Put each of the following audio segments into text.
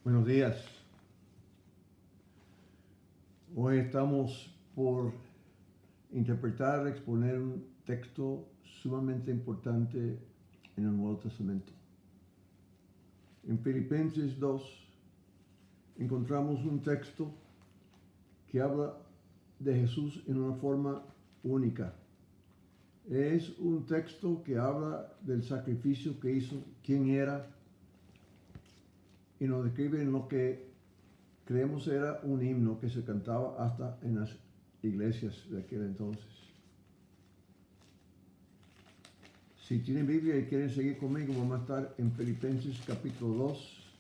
Buenos días. Hoy estamos por interpretar, exponer un texto sumamente importante en el Nuevo Testamento. En Filipenses 2 encontramos un texto que habla de Jesús en una forma única. Es un texto que habla del sacrificio que hizo, quién era, y nos describe en lo que creemos era un himno que se cantaba hasta en las iglesias de aquel entonces. Si tienen Biblia y quieren seguir conmigo, vamos a estar en Filipenses capítulo 2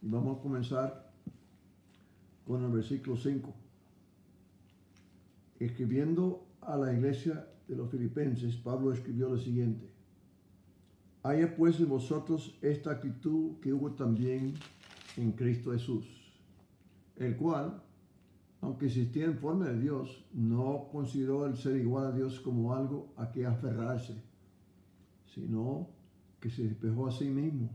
y vamos a comenzar con el versículo 5. Escribiendo a la iglesia de los filipenses, Pablo escribió lo siguiente: haya pues en vosotros esta actitud que hubo también en Cristo Jesús, el cual, aunque existía en forma de Dios, no consideró el ser igual a Dios como algo a que aferrarse, sino que se despojó a sí mismo,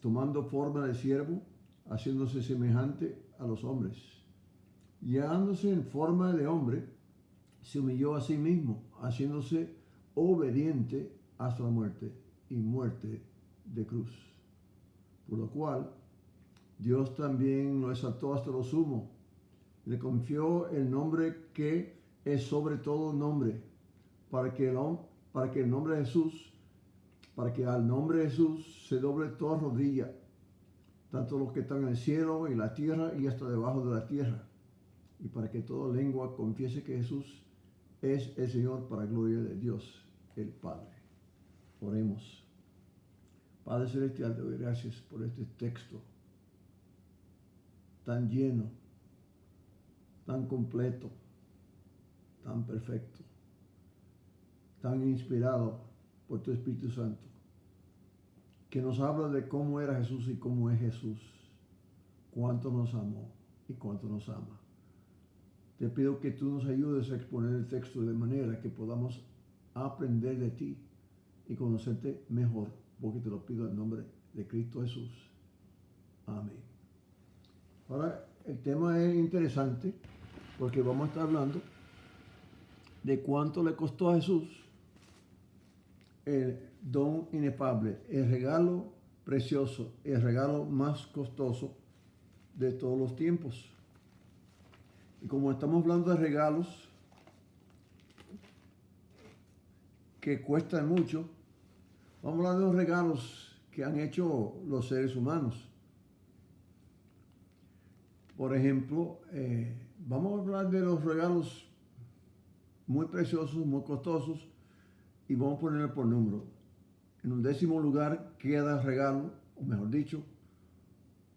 tomando forma de siervo, haciéndose semejante a los hombres. Y hallándose en forma de hombre, se humilló a sí mismo, haciéndose obediente hasta la muerte y muerte de cruz. Por lo cual, Dios también lo exaltó hasta lo sumo, le confió el nombre que es sobre todo nombre, para que al nombre de Jesús se doble toda rodilla, tanto los que están en el cielo y la tierra y hasta debajo de la tierra, y para que toda lengua confiese que Jesús es el Señor, para gloria de Dios el Padre. Oremos. Padre Celestial, te doy gracias por este texto tan lleno, tan completo, tan perfecto, tan inspirado por tu Espíritu Santo, que nos habla de cómo era Jesús y cómo es Jesús, cuánto nos amó y cuánto nos ama. Te pido que tú nos ayudes a exponer el texto de manera que podamos aprender de ti y conocerte mejor, porque te lo pido en nombre de Cristo Jesús. Amén. Ahora, el tema es interesante porque vamos a estar hablando de cuánto le costó a Jesús el don inefable, el regalo precioso, el regalo más costoso de todos los tiempos. Y como estamos hablando de regalos que cuestan mucho, vamos a hablar de los regalos que han hecho los seres humanos. Por ejemplo, vamos a hablar de los regalos muy preciosos, muy costosos, y vamos a ponerlo por número. En un 10º lugar queda el regalo, o mejor dicho,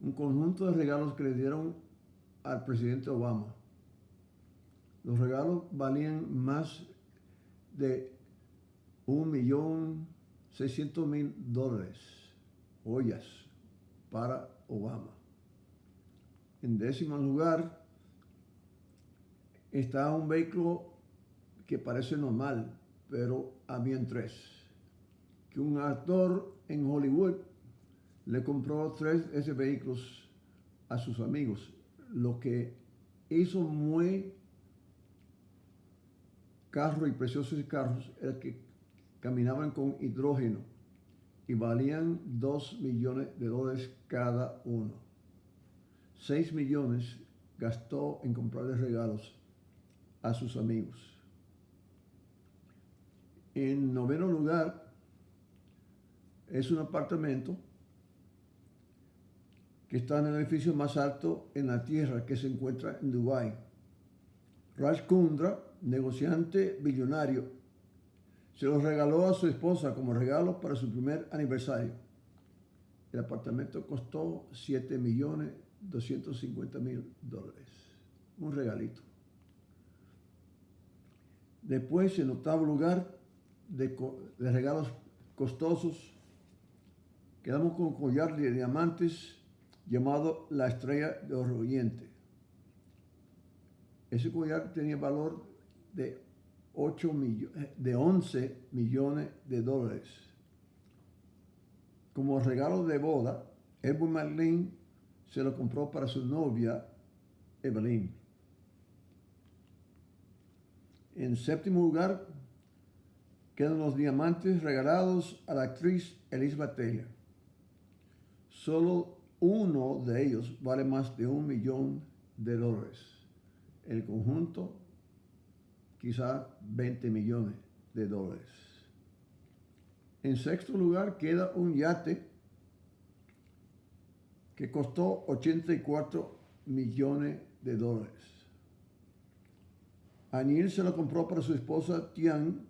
un conjunto de regalos que le dieron al presidente Obama. Los regalos valían más de $1.600.000, joyas para Obama. En 10º lugar está un vehículo que parece normal, pero habían 3. Que un actor en Hollywood le compró 3 de esos vehículos a sus amigos, lo que hizo muy carros y preciosos carros era que caminaban con hidrógeno y valían $2 millones cada uno. 6 millones gastó en comprarles regalos a sus amigos. En 9º lugar es un apartamento que está en el edificio más alto en la tierra, que se encuentra en Dubái. Raj Kundra, negociante billonario, se lo regaló a su esposa como regalo para su primer aniversario. El apartamento costó $7.250.000. Un regalito. Después, en 8º lugar de regalos costosos, quedamos con un collar de diamantes llamado la Estrella de Oriente. Ese collar tenía valor de 11 millones de dólares. Como regalo de boda, Edward McLean se lo compró para su novia, Evelyn. En séptimo lugar, quedan los diamantes regalados a la actriz Elizabeth Taylor. Solo uno de ellos vale más de $1 millón. El conjunto, quizá $20 millones. En sexto lugar, queda un yate que costó $84 millones. Anil se lo compró para su esposa Tian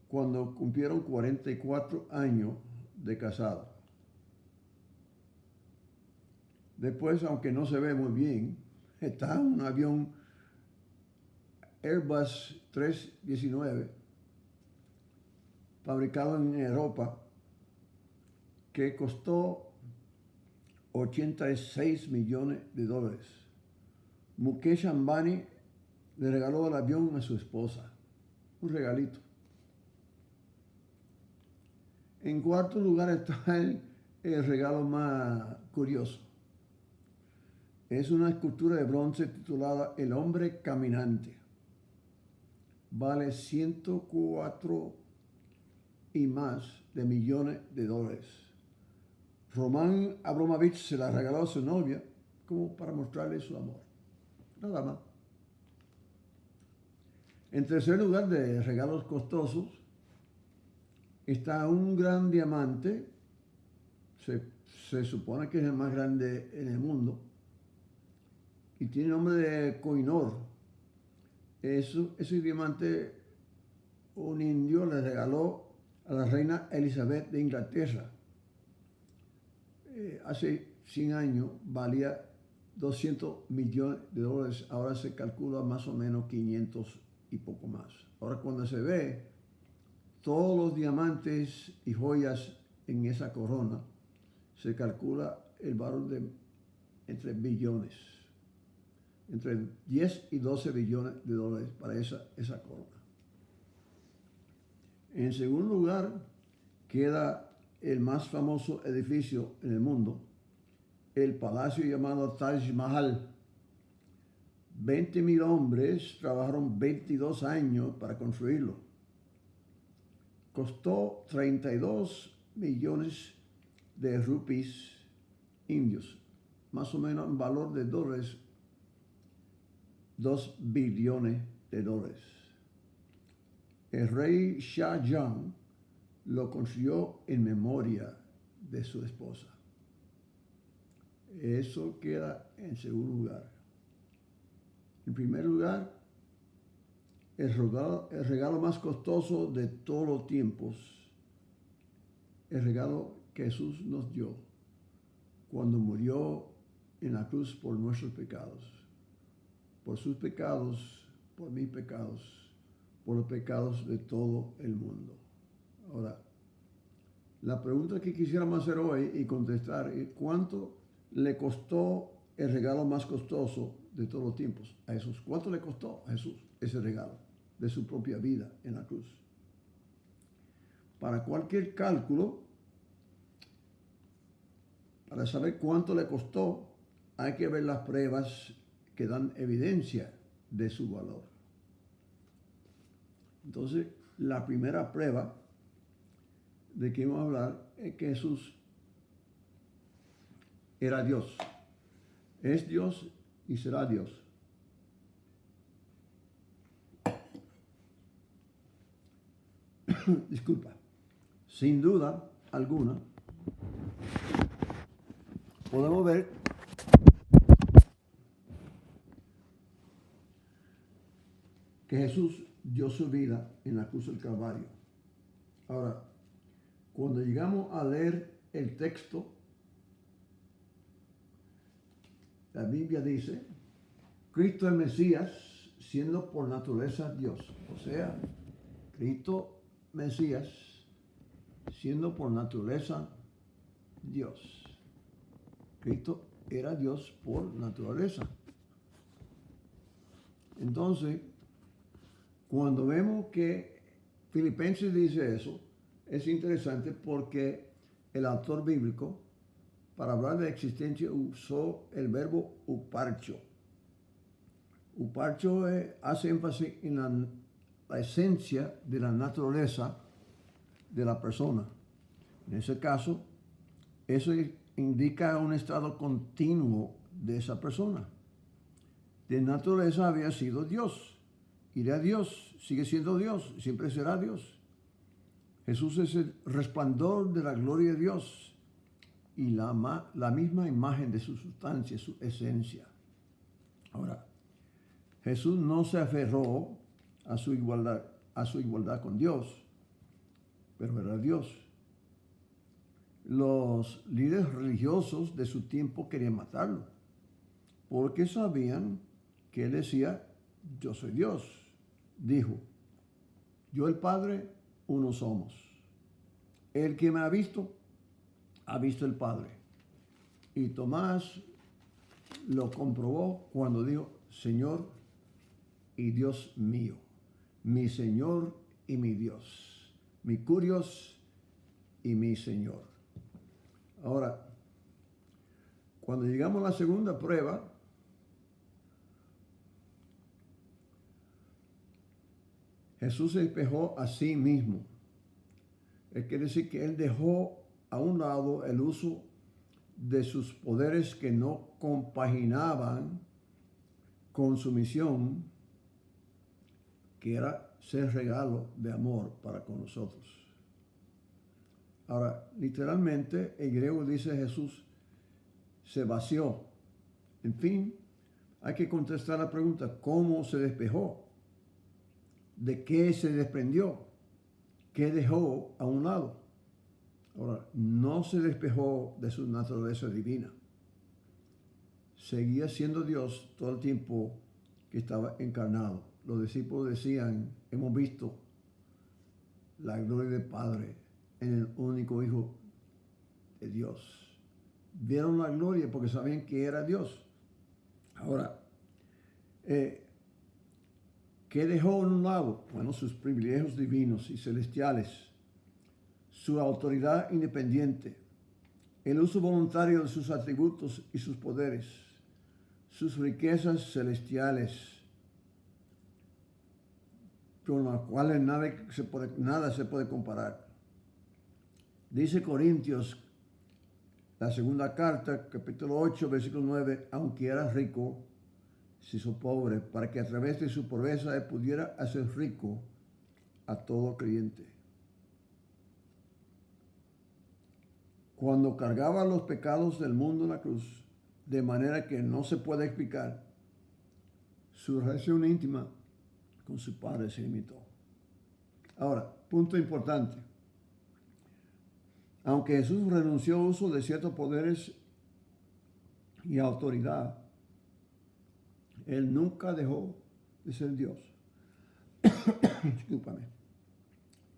cuando cumplieron 44 años de casado. Después, aunque no se ve muy bien, está un avión Airbus 319 fabricado en Europa que costó $86 millones. Mukesh Ambani le regaló el avión a su esposa. Un regalito. En cuarto lugar está el regalo más curioso. Es una escultura de bronce titulada El hombre caminante. Vale 104 y más de millones de dólares. Roman Abramovich se la regaló a su novia como para mostrarle su amor. Nada más. En tercer lugar de regalos costosos está un gran diamante. Se supone que es el más grande en el mundo. Y tiene nombre de Koh-i-Noor. Ese diamante un indio le regaló a la reina Elizabeth de Inglaterra. Hace 100 años valía $200 millones. Ahora se calcula más o menos 500 y poco más. Ahora cuando se ve todos los diamantes y joyas en esa corona, se calcula el valor de entre billones. Entre 10 y 12 billones de dólares para esa corona. En segundo lugar, queda el más famoso edificio en el mundo, el palacio llamado Taj Mahal. 20,000 hombres trabajaron 22 años para construirlo. Costó 32 millones de rupees indios, más o menos en valor de dólares, $2 billones. El rey Shah Jahan lo construyó en memoria de su esposa. Eso queda en segundo lugar. En primer lugar, el regalo más costoso de todos los tiempos, el regalo que Jesús nos dio cuando murió en la cruz por nuestros pecados. Por sus pecados, por mis pecados, por los pecados de todo el mundo. Ahora, la pregunta que quisiéramos hacer hoy y contestar es: ¿cuánto le costó el regalo más costoso de todos los tiempos a Jesús? ¿Cuánto le costó a Jesús ese regalo de su propia vida en la cruz? Para cualquier cálculo, para saber cuánto le costó, hay que ver las pruebas que dan evidencia de su valor. Entonces, la primera prueba de que vamos a hablar es que Jesús era Dios. Es Dios y será Dios. Disculpa. Sin duda alguna, podemos ver que Jesús dio su vida en la cruz del Calvario. Ahora, cuando llegamos a leer el texto, la Biblia dice: Cristo el Mesías, siendo por naturaleza Dios. O sea, Cristo Mesías, siendo por naturaleza Dios. Cristo era Dios por naturaleza. Entonces, cuando vemos que Filipenses dice eso, es interesante porque el autor bíblico para hablar de existencia, usó el verbo uparcho. Uparcho hace énfasis en la esencia de la naturaleza de la persona. En ese caso, eso indica un estado continuo de esa persona. De naturaleza había sido Dios. Irá a Dios, sigue siendo Dios, siempre será Dios. Jesús es el resplandor de la gloria de Dios y la misma imagen de su sustancia, su esencia. Ahora, Jesús no se aferró a su igualdad con Dios, pero era Dios. Los líderes religiosos de su tiempo querían matarlo, porque sabían que él decía, yo soy Dios. Dijo, yo y el Padre, uno somos. El que me ha visto el Padre. Y Tomás lo comprobó cuando dijo, Señor y Dios mío, mi Señor y mi Dios, mi Curios y mi Señor. Ahora, cuando llegamos a la segunda prueba, Jesús se despejó a sí mismo. Quiere decir que él dejó a un lado el uso de sus poderes que no compaginaban con su misión, que era ser regalo de amor para con nosotros. Ahora, literalmente, en griego dice Jesús se vació. En fin, hay que contestar la pregunta, ¿cómo se despejó? ¿De qué se desprendió? ¿Qué dejó a un lado? Ahora, no se despejó de su naturaleza divina. Seguía siendo Dios todo el tiempo que estaba encarnado. Los discípulos decían, hemos visto la gloria del Padre en el único Hijo de Dios. Vieron la gloria porque sabían que era Dios. Ahora, ¿qué dejó en un lado? Bueno, sus privilegios divinos y celestiales, su autoridad independiente, el uso voluntario de sus atributos y sus poderes, sus riquezas celestiales, con las cuales nada se puede comparar. Dice Corintios, la segunda carta, capítulo 8, versículo 9, aunque era rico, se hizo pobre, para que a través de su pobreza él pudiera hacer rico a todo creyente. Cuando cargaba los pecados del mundo en la cruz, de manera que no se puede explicar, su relación íntima con su Padre se limitó. Ahora, punto importante. Aunque Jesús renunció al uso de ciertos poderes y autoridad, él nunca dejó de ser Dios. Discúlpame.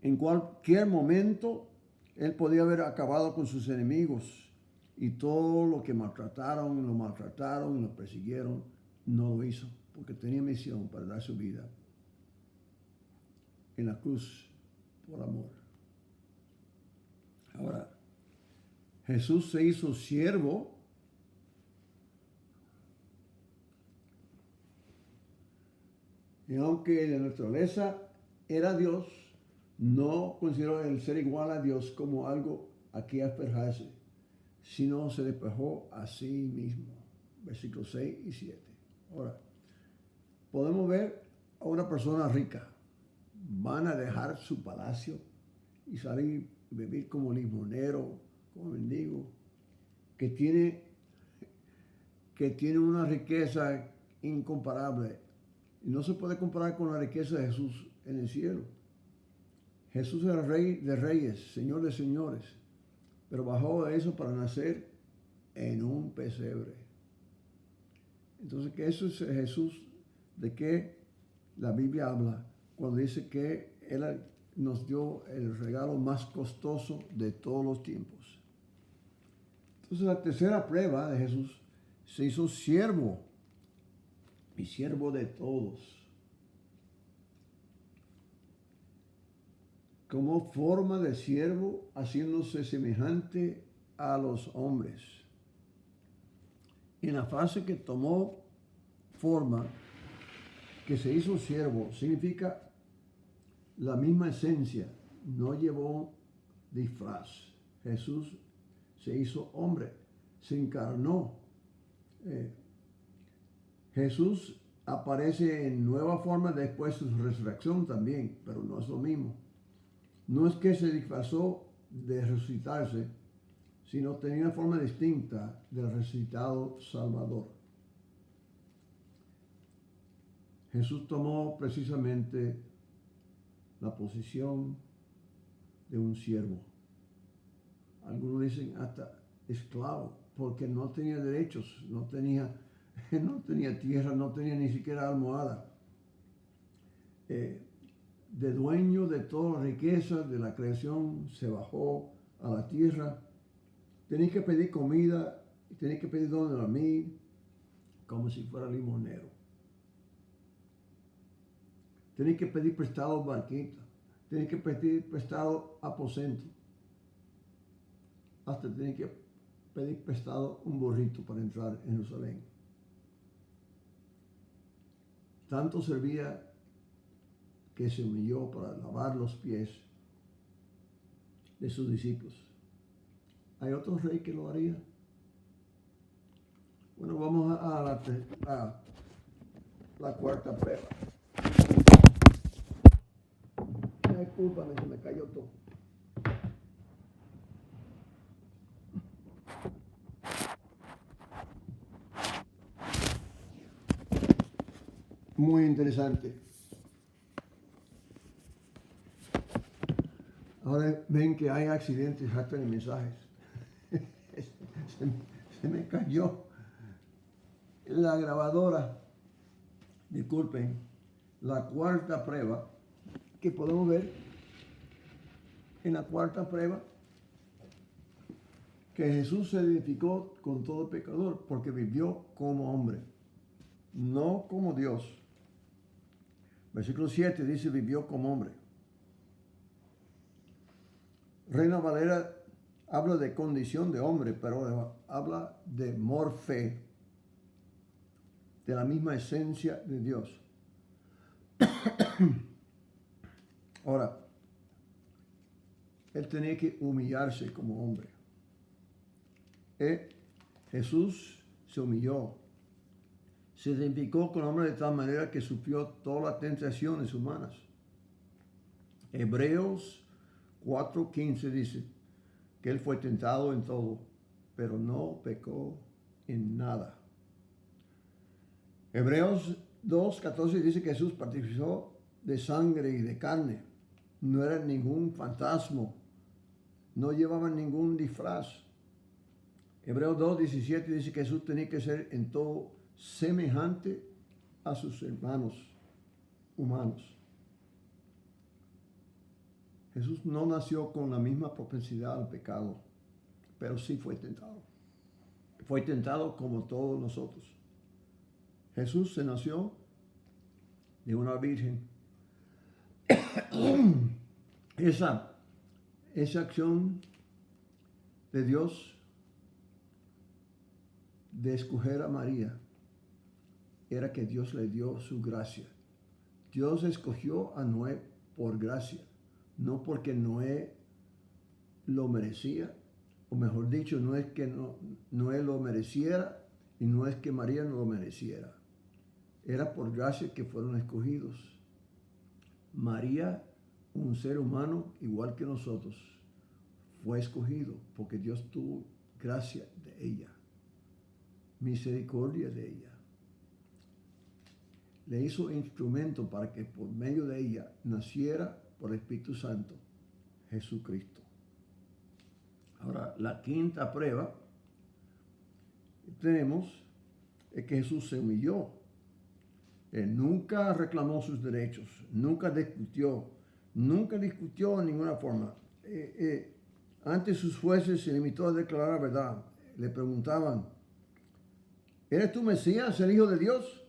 En cualquier momento, él podía haber acabado con sus enemigos y todo lo que lo maltrataron, lo persiguieron, no lo hizo, porque tenía misión para dar su vida en la cruz por amor. Ahora, Jesús se hizo siervo y aunque de naturaleza era Dios, no consideró el ser igual a Dios como algo a que aferrarse, sino se despojó a sí mismo. Versículos 6 y 7. Ahora, podemos ver a una persona rica. Van a dejar su palacio y salir y vivir como limonero, como mendigo, que tiene una riqueza incomparable. Y no se puede comparar con la riqueza de Jesús en el cielo. Jesús era Rey de reyes, Señor de señores, pero bajó de eso para nacer en un pesebre. Entonces, ¿qué eso es Jesús? ¿De qué la Biblia habla cuando dice que Él nos dio el regalo más costoso de todos los tiempos? Entonces, la tercera prueba de Jesús, se hizo siervo y siervo de todos. Como forma de siervo, haciéndose semejante a los hombres. En la frase que tomó forma, que se hizo siervo, significa la misma esencia, no llevó disfraz. Jesús se hizo hombre, se encarnó. Jesús aparece en nueva forma después de su resurrección también, pero no es lo mismo. No es que se disfrazó de resucitarse, sino tenía una forma distinta del resucitado Salvador. Jesús tomó precisamente la posición de un siervo. Algunos dicen hasta esclavo, porque no tenía derechos, no tenía tierra, no tenía ni siquiera almohada. De dueño de toda la riqueza de la creación, se bajó a la tierra. Tenía que pedir comida, tenía que pedir donde dormir, como si fuera limonero. Tenía que pedir prestado barquita, tenía que pedir prestado aposento. Hasta tenía que pedir prestado un burrito para entrar en Jerusalén. Tanto servía que se humilló para lavar los pies de sus discípulos. ¿Hay otro rey que lo haría? Bueno, vamos a la cuarta prueba. Discúlpame, se me cayó todo. Muy interesante. Ahora ven que hay accidentes hasta en mensajes. se me cayó la grabadora. Disculpen. La cuarta prueba que podemos ver en la cuarta prueba que Jesús se identificó con todo pecador porque vivió como hombre, no como Dios. Versículo 7 dice vivió como hombre. Reina Valera habla de condición de hombre, pero habla de morfe, de la misma esencia de Dios. Ahora, él tenía que humillarse como hombre. Jesús se humilló, se identificó con el hombre de tal manera que sufrió todas las tentaciones humanas. Hebreos 4:15 dice que él fue tentado en todo, pero no pecó en nada. Hebreos 2:14 dice que Jesús participó de sangre y de carne. No era ningún fantasma, no llevaba ningún disfraz. Hebreos 2:17 dice que Jesús tenía que ser en todo semejante a sus hermanos humanos. Jesús no nació con la misma propensidad al pecado, pero sí fue tentado. Fue tentado como todos nosotros. Jesús se nació de una virgen. Esa acción de Dios de escoger a María era que Dios le dio su gracia. Dios escogió a Noé por gracia, no porque Noé lo merecía, o mejor dicho, no es que Noé lo mereciera y no es que María no lo mereciera. Era por gracia que fueron escogidos. María, un ser humano igual que nosotros, fue escogido porque Dios tuvo gracia de ella, misericordia de ella. Le hizo instrumento para que por medio de ella naciera por el Espíritu Santo Jesucristo. Ahora, la quinta prueba que tenemos es que Jesús se humilló. Él nunca reclamó sus derechos, nunca discutió en ninguna forma. Ante sus jueces se limitó a declarar la verdad. Le preguntaban, ¿eres tú Mesías, el Hijo de Dios?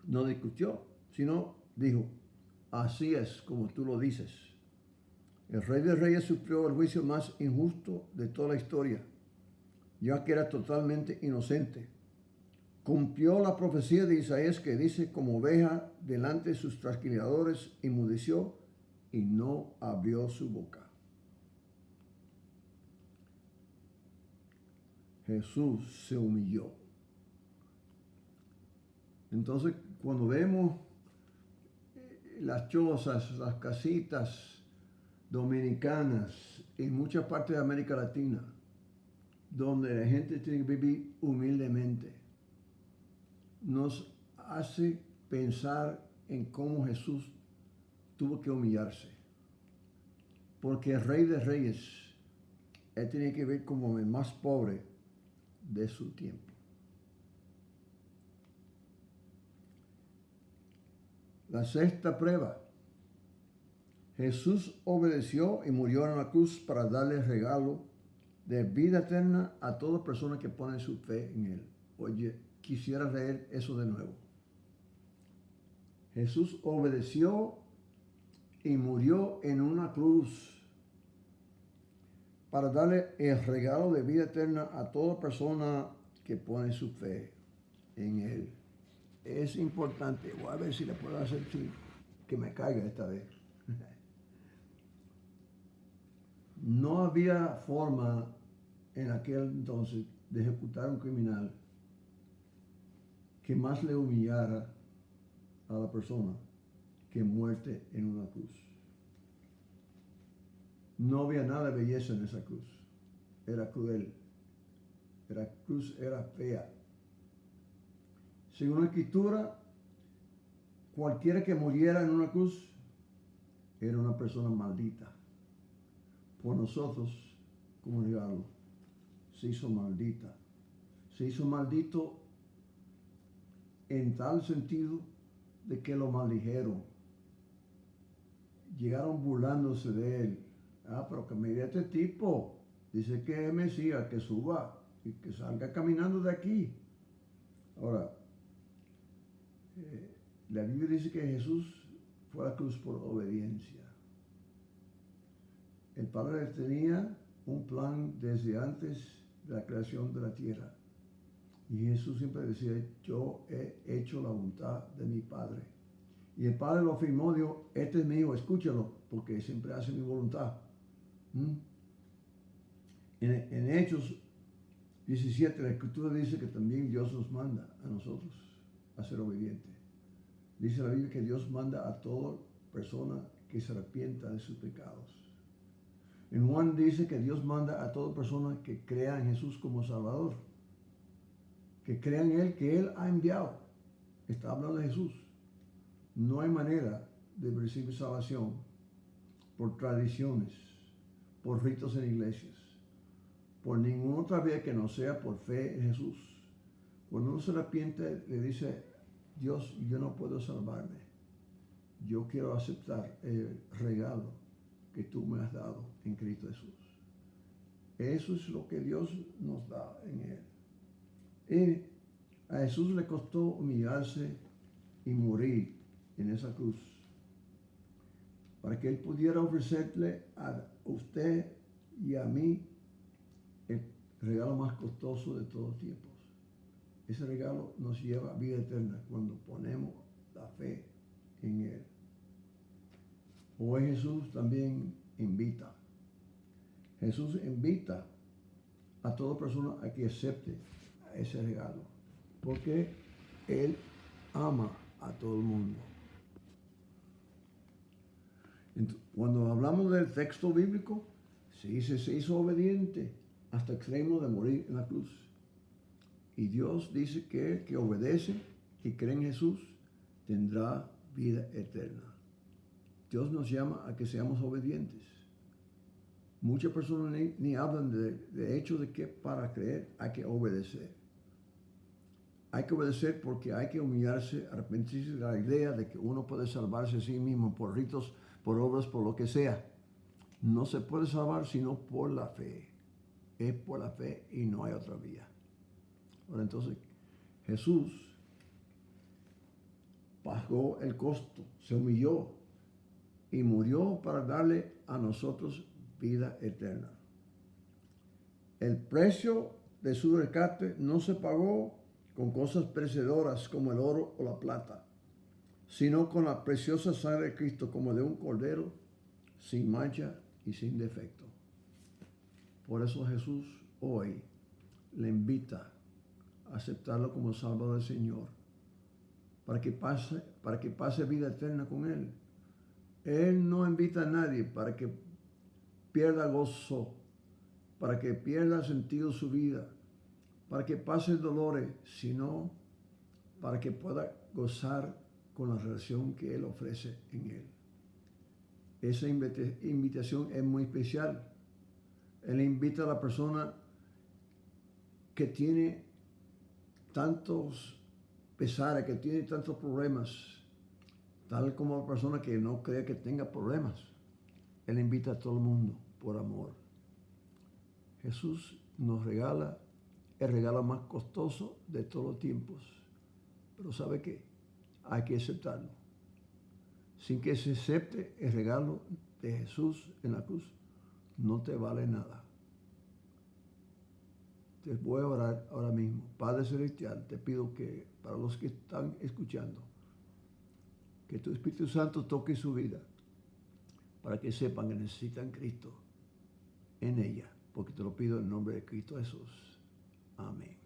No discutió, sino dijo, así es como tú lo dices. El Rey de Reyes sufrió el juicio más injusto de toda la historia, ya que era totalmente inocente. cumplió la profecía de Isaías que dice, como oveja delante de sus trasquiladores, inmudeció y no abrió su boca. Jesús se humilló. Entonces, cuando vemos las chozas, las casitas dominicanas en muchas partes de América Latina, donde la gente tiene que vivir humildemente, nos hace pensar en cómo Jesús tuvo que humillarse. Porque el Rey de Reyes, él tiene que ver como el más pobre de su tiempo. La sexta prueba. Jesús obedeció y murió en la cruz para darle el regalo de vida eterna a todas personas que ponen su fe en Él. Oye, quisiera leer eso de nuevo. Jesús obedeció y murió en una cruz para darle el regalo de vida eterna a toda persona que pone su fe en Él. Es importante. Voy a ver si le puedo hacer que me caiga esta vez. No había forma en aquel entonces de ejecutar a un criminal que más le humillara a la persona que muerte en una cruz. No había nada de belleza en esa cruz. Era cruel. La cruz era fea. Según la Escritura, cualquiera que muriera en una cruz era una persona maldita. Por nosotros, como regalo, se hizo maldita. Se hizo maldito en tal sentido de que lo maldijeron. Llegaron burlándose de él. Pero que mire a este tipo. Dice que es Mesías, que suba y que salga caminando de aquí. Ahora, la Biblia dice que Jesús fue a la cruz por obediencia. El Padre tenía un plan desde antes de la creación de la tierra. Y Jesús siempre decía, yo he hecho la voluntad de mi Padre. Y el Padre lo afirmó, dijo, este es mi hijo, escúchalo, porque siempre hace mi voluntad. En Hechos 17, la Escritura dice que también Dios nos manda a nosotros a ser obedientes. Dice la Biblia que Dios manda a toda persona que se arrepienta de sus pecados. En Juan dice que Dios manda a toda persona que crea en Jesús como Salvador. Que crea en Él, que Él ha enviado. Está hablando de Jesús. No hay manera de recibir salvación por tradiciones, por ritos en iglesias, por ninguna otra vía que no sea por fe en Jesús. Cuando uno se arrepiente, le dice, Dios, yo no puedo salvarme. Yo quiero aceptar el regalo que tú me has dado en Cristo Jesús. Eso es lo que Dios nos da en Él. Y a Jesús le costó humillarse y morir en esa cruz para que Él pudiera ofrecerle a usted y a mí el regalo más costoso de todos los tiempos. Ese regalo nos lleva a vida eterna cuando ponemos la fe en Él. Hoy Jesús también invita. Jesús invita a toda persona a que acepte ese regalo, porque Él ama a todo el mundo. Entonces, cuando hablamos del texto bíblico, se dice, se hizo obediente hasta el extremo de morir en la cruz. Y Dios dice que el que obedece y cree en Jesús tendrá vida eterna. Dios nos llama a que seamos obedientes. Muchas personas ni hablan de hecho de que para creer hay que obedecer. Hay que obedecer porque hay que humillarse, arrepentirse de la idea de que uno puede salvarse a sí mismo por ritos, por obras, por lo que sea. No se puede salvar sino por la fe. Es por la fe y no hay otra vía. Ahora entonces, Jesús pagó el costo, se humilló y murió para darle a nosotros vida eterna. El precio de su rescate no se pagó con cosas perecedoras como el oro o la plata, sino con la preciosa sangre de Cristo como de un cordero sin mancha y sin defecto. Por eso Jesús hoy le invita a aceptarlo como Salvador del Señor, para que pase vida eterna con Él. Él no invita a nadie para que pierda gozo, para que pierda sentido su vida, para que pase dolores, sino para que pueda gozar con la relación que Él ofrece en Él. Esa invitación es muy especial. Él invita a la persona que tiene tantos pesares, que tiene tantos problemas, tal como la persona que no cree que tenga problemas. Él invita a todo el mundo por amor. Jesús nos regala el regalo más costoso de todos los tiempos. Pero ¿sabe qué? Hay que aceptarlo. Sin que se acepte el regalo de Jesús en la cruz, no te vale nada. Te voy a orar ahora mismo. Padre Celestial, te pido que para los que están escuchando, que tu Espíritu Santo toque su vida para que sepan que necesitan Cristo en ella, porque te lo pido en nombre de Cristo Jesús. Amén.